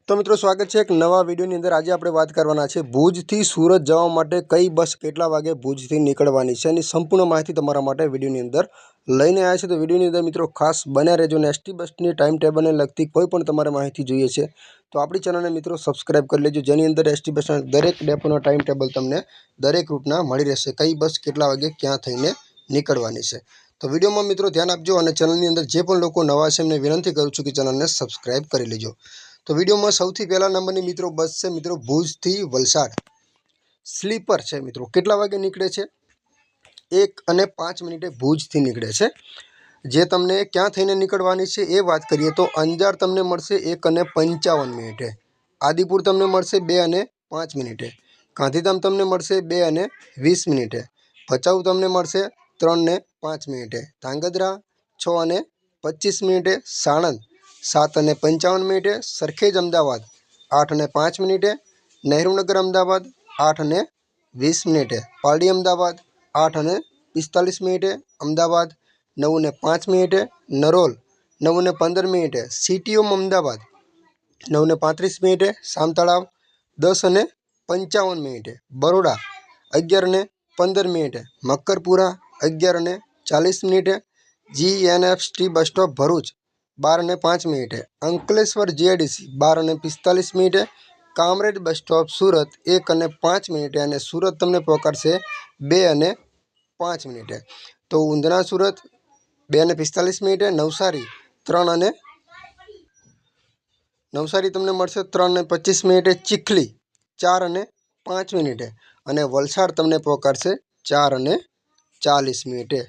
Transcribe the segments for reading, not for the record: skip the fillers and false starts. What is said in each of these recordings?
तो मित्रों स्वागत है एक नवा वीडियो अंदर। आज આપણે વાત કરવાના છે ભુજથી સુરત જવા માટે કઈ બસ કેટલા વાગે ભુજથી નીકળવાની છે એની સંપૂર્ણ માહિતી તમારા માટે વિડિયોની અંદર લઈને આવ્યા છે। તો વિડિયોની અંદર મિત્રો ખાસ બન્યા રહેજો અને એસટી બસની ટાઈમ ટેબલને લગતી કોઈ પણ તમારે માહિતી જોઈએ છે તો આપણી ચેનલને મિત્રો સબસ્ક્રાઇબ કરી લેજો, જેની અંદર એસટી બસના દરેક ડેપોનો ટાઈમ ટેબલ તમને દરેક રૂટના મળી રહેશે, કઈ બસ કેટલા વાગે ક્યાં થઈને નીકળવાની છે। तो वीडियो में मित्रों ध्यान आपजो और चैनल अंदर जे पण लोको नवा छे एमने विनंती करूँ छूँ कि चैनल ने सब्सक्राइब कर लीजो। तो वीडियो में सौथी पहला नंबर की मित्रों बस है मित्रों भुज थी वलसाड स्लीपर है। मित्रों केटला वागे निकळे छे 1:05 भुज थी निकळे छे। जे तमने क्या थईने निकळवानी छे ए बात करिए तो अंजार तमने मळशे 1:55, आदिपुर तमने मळशे 2:05, गांधीधाम तमने मळशे 2:20, भचाऊ तमने मळशे 3:05, Dhrangadhra 6:25, Sanand 7:55, Sarkhej Amdavad 8:05, Nehrunagar Amdavad 8:20, Paldi Amdavad 8:45, Amdavad 9:05, Narol 9:15, CTM Amdavad 9:35, Samatalav 10:55, Baroda 11:15, Makarpura 11:40, GNFT bus stop Bharuch 12:05, Ankleshwar GIDC 12:45, Kamrej bus stop सूरत 1:05 और सूरत तमने पहोंचाडशे 2:05। तो ऊंधना सूरत 2:45, नवसारी तमने मळशे 3:25, चीखली 4:05 और वलसाड तमने पहोंचाडशे 4:40।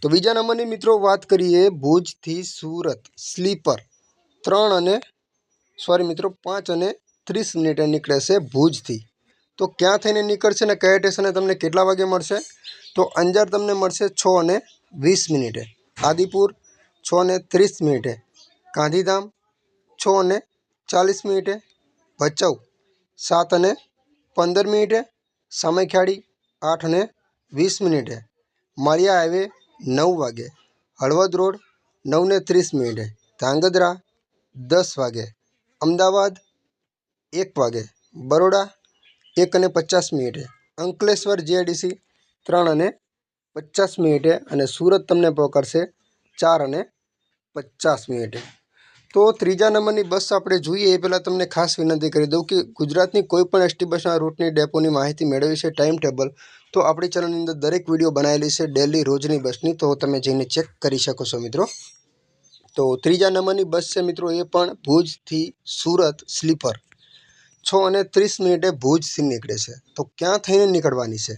तो बीजा नंबर की मित्रों बात करिए भुज थी सूरत स्लीपर 5:30 निकळे छे भुज थी। तो क्या थईने निकळशे ने कया स्टेशने तमने केटला वागे मळशे तो अंजार तमने मळशे 6:20, आदिपुर 6:30, गांधीधाम 6:40, भचाऊ 7:15, सामेख्याड़ी 8:20, माळिया हाईवे 9 वागे, हळवद रोड 9:30, धांगध्रा 10 वागे, अमदावाद 1 वागे, बरोड़ा 1:50, अंकलेश्वर जीआईडीसी 3:50 और सूरत तमने पहोंचाडशे 4:50। तो तीजा नंबर की बस आपणे जोईए ए पहला तमने खास विनंती करी दूँ कि गुजरातनी कोईपण एसटी बसना रूटनी डेपोनी माहिती मेळवी छे टाइम टेबल तो आपणी चेनल अंदर दरेक विडियो बनायेली छे डेली रोजनी बसनी, तो तमे जईने चेक करी शको छो मित्रों। तो तीजा नंबर की बस है मित्रों ए पण भुज थी सूरत स्लीपर 6:30 भुज थी निकळे छे। तो क्या थईने निकळवानी छे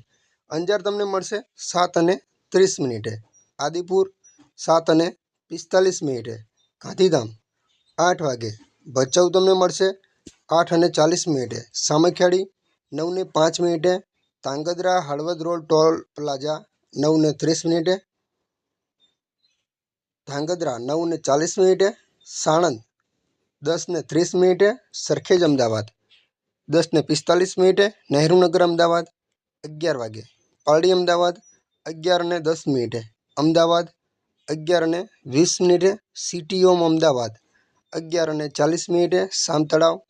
अंजार तमने मळशे 7:30, आदिपुर 7:45, गांधीधाम 8 वागे, भचाऊ तमने मळशे 8:40, Samakhiali 9:05, Dhrangadhra Halvad road toll plaza 9:30, Dhrangadhra 9:40, Sanand 10:30, Sarkhej Amdavad 10:45, Nehrunagar Amdavad 11 वागे, Paldi Amdavad 11:10, Amdavad 11:20, CTM Amdavad 11:40, Samatalav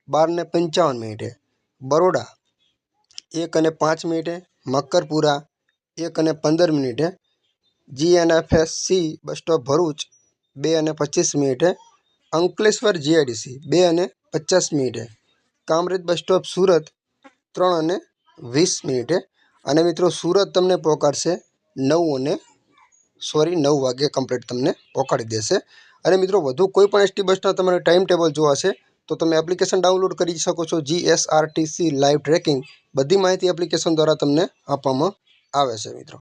12:55, Baroda 1:05, Makarpura 1:15, GNFSC bus stop Bharuch 2:25, Ankleshwar GIDC 2:50, Kamrej bus stop सूरत 3:20 और मित्रों सूरत तमने पहोंचाडशे 9 वागे कम्प्लीट तमने पहोंचाडी देशे। और मित्रों वधु कोईपण एसटी बसना तमारे टाइम टेबल जोवा छे तो तमे एप्लिकेशन डाउनलॉड करी शको छो। GSRTC लाइव ट्रेकिंग बधी माहिती एप्लिकेशन द्वारा तमने आपवामां आवे छे मित्रों।